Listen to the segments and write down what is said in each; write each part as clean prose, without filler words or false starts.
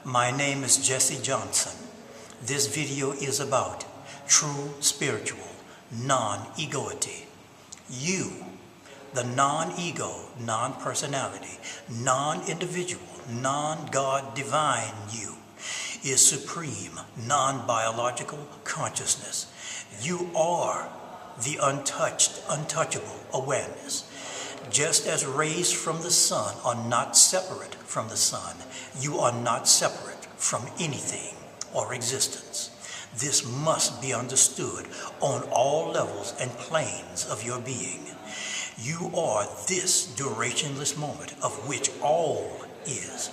My name is Jessie Johnson. This video is about true spiritual non-egoity. You, the non-ego, non-personality, non-individual, non-God divine you, is supreme non-biological consciousness. You are the untouchable awareness. Just as rays from the sun are not separate from the sun, you are not separate from anything or existence. This must be understood on all levels and planes of your being. You are this durationless moment of which all is.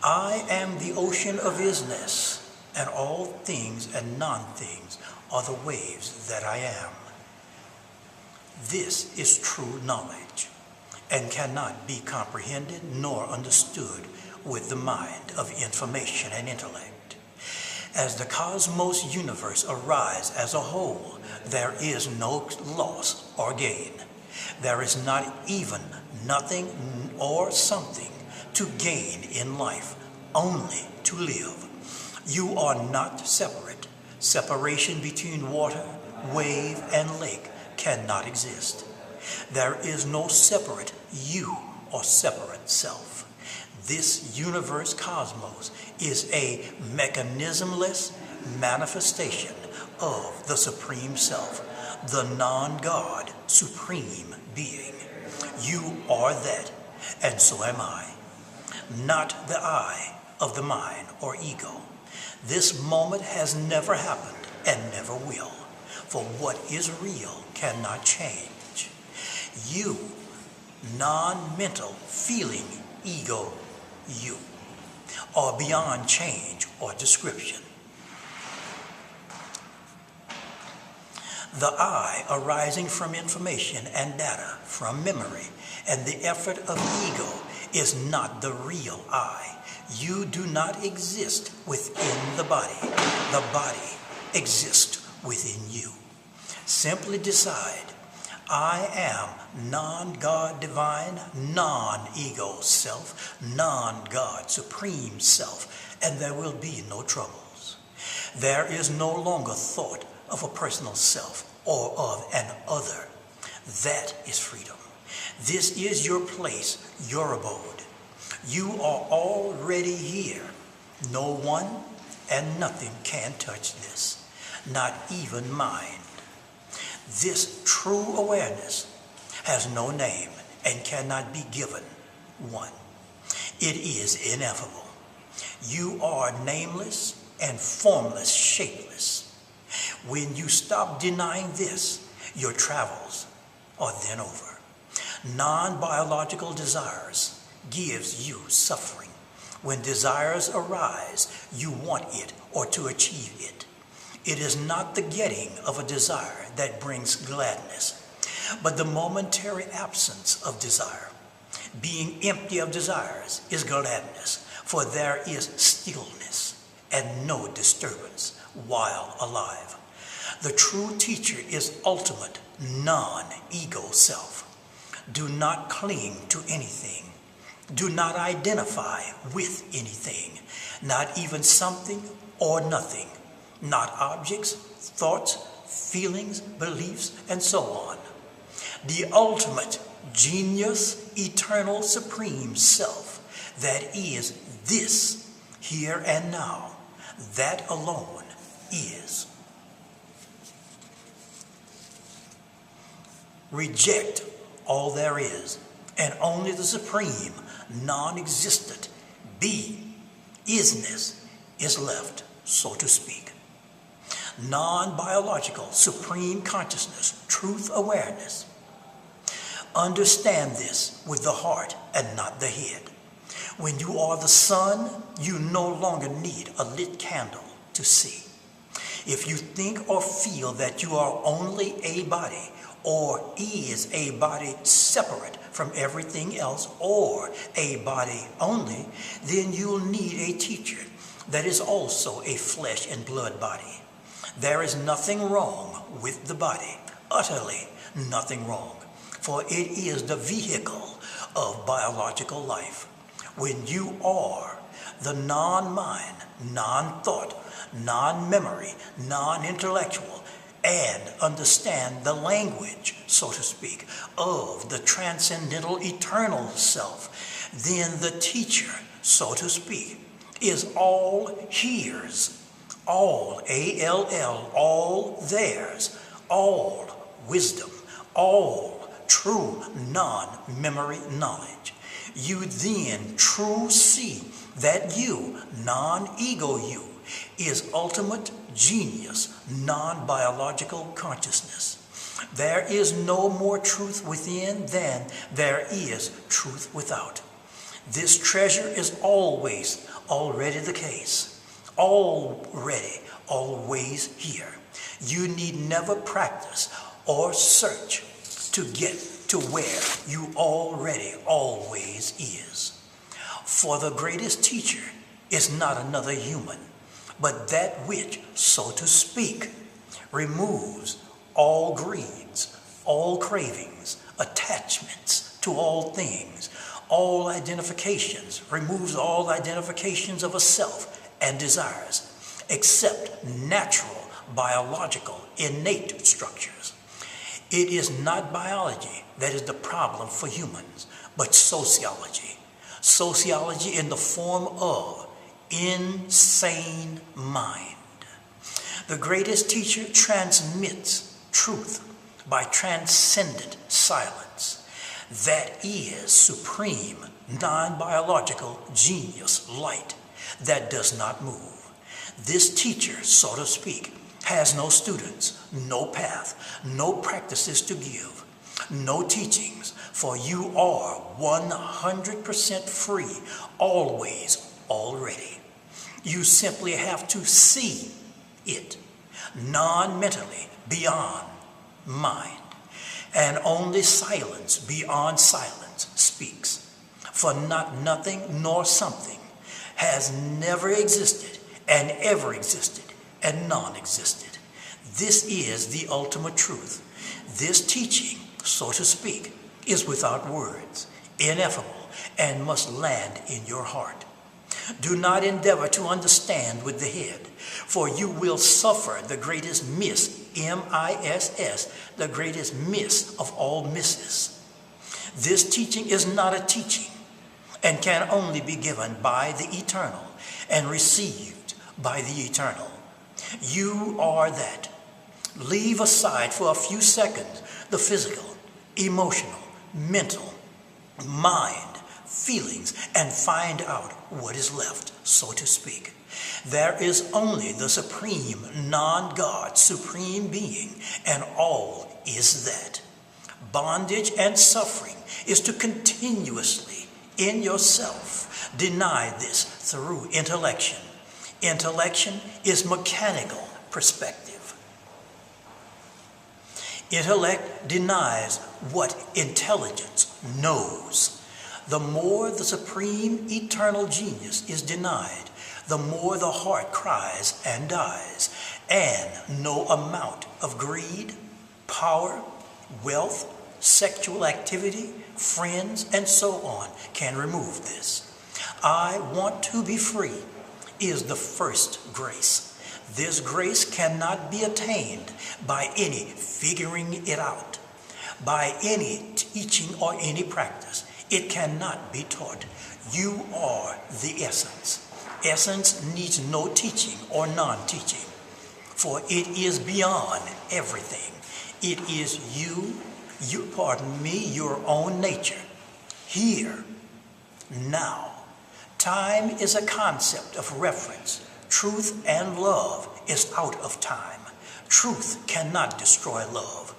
I am the ocean of isness, and all things and non-things are the waves that I am. This is true knowledge, and cannot be comprehended nor understood with the mind of information and intellect. As the cosmos universe arises as a whole, there is no loss or gain. There is not even nothing or something to gain in life, only to live. You are not separate. Separation between water, wave, and lake cannot exist. There is no separate you or separate self. This universe cosmos is a mechanismless manifestation of the Supreme Self, the non-God Supreme Being. You are that, and so am I. Not the I of the mind or ego. This moment has never happened and never will, for what is real cannot change. You, non-mental, feeling ego, you, are beyond change or description. The I arising from information and data, from memory, and the effort of ego is not the real I. You do not exist within the body. The body exists within you. Simply decide, I am non-God divine, non-ego self, non-God supreme self, and there will be no troubles. There is no longer thought of a personal self or of an other. That is freedom. This is your place, your abode. You are already here. No one and nothing can touch this, not even mind. This true awareness has no name and cannot be given one. It is ineffable. You are nameless and formless, shapeless. When you stop denying this, your travels are then over. Non-biological desires gives you suffering. When desires arise, you want it or to achieve it. It is not the getting of a desire that brings gladness, but the momentary absence of desire. Being empty of desires is gladness, for there is stillness and no disturbance while alive. The true teacher is ultimate non-ego self. Do not cling to anything. Do not identify with anything, not even something or nothing. Not objects, thoughts, feelings, beliefs, and so on. The ultimate genius, eternal, supreme self, that is this, here and now, that alone is. Reject all there is, and only the supreme, non-existent, isness is left, so to speak. Non-biological, supreme consciousness, truth awareness. Understand this with the heart and not the head. When you are the sun, you no longer need a lit candle to see. If you think or feel that you are only a body, or is a body separate from everything else, or a body only, then you'll need a teacher that is also a flesh and blood body. There is nothing wrong with the body, utterly nothing wrong, for it is the vehicle of biological life. When you are the non-mind, non-thought, non-memory, non-intellectual, and understand the language, so to speak, of the transcendental eternal self, then the teacher, so to speak, is all hears, all, A-L-L, all theirs, all wisdom, all true non-memory knowledge. You then true see that you, non-ego you, is ultimate genius, non-biological consciousness. There is no more truth within than there is truth without. This treasure is always already the case. Already, always here. You need never practice or search to get to where you already always is. For the greatest teacher is not another human, but that which, so to speak, removes all greeds, all cravings, attachments to all things, all identifications, removes all identifications of a self and desires, except natural, biological, innate structures. It is not biology that is the problem for humans, but sociology. Sociology in the form of insane mind. The greatest teacher transmits truth by transcendent silence. That is supreme, non-biological genius light that does not move. This teacher, so to speak, has no students, no path, no practices to give, no teachings, for you are 100% free, always, already. You simply have to see it, non-mentally, beyond mind, and only silence beyond silence speaks, for not nothing nor something has never existed and ever existed and non-existed. This is the ultimate truth. This teaching, so to speak, is without words, ineffable, and must land in your heart. Do not endeavor to understand with the head, for you will suffer the greatest miss, M-I-S-S, the greatest miss of all misses. This teaching is not a teaching and can only be given by the eternal and received by the eternal. You are that. Leave aside for a few seconds the physical, emotional, mental, mind, feelings, and find out what is left, so to speak. There is only the supreme non-God, supreme being, and all is that. Bondage and suffering is to continuously, in yourself, deny this through intellection. Intellection is mechanical perspective. Intellect denies what intelligence knows. The more the supreme eternal genius is denied, the more the heart cries and dies, and no amount of greed, power, wealth, sexual activity, friends, and so on can remove this. I want to be free is the first grace. This grace cannot be attained by any figuring it out, by any teaching or any practice. It cannot be taught. You are the essence. Essence needs no teaching or non-teaching, for it is beyond everything. It is your own nature. Here, now. Time is a concept of reference. Truth and love is out of time. Truth cannot destroy love.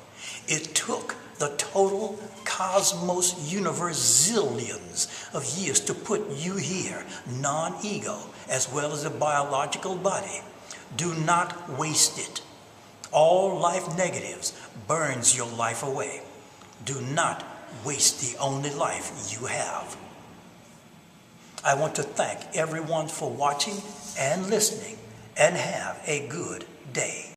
It took the total cosmos universe zillions of years to put you here, non-ego, as well as the biological body. Do not waste it. All life negatives burns your life away. Do not waste the only life you have. I want to thank everyone for watching and listening, and have a good day.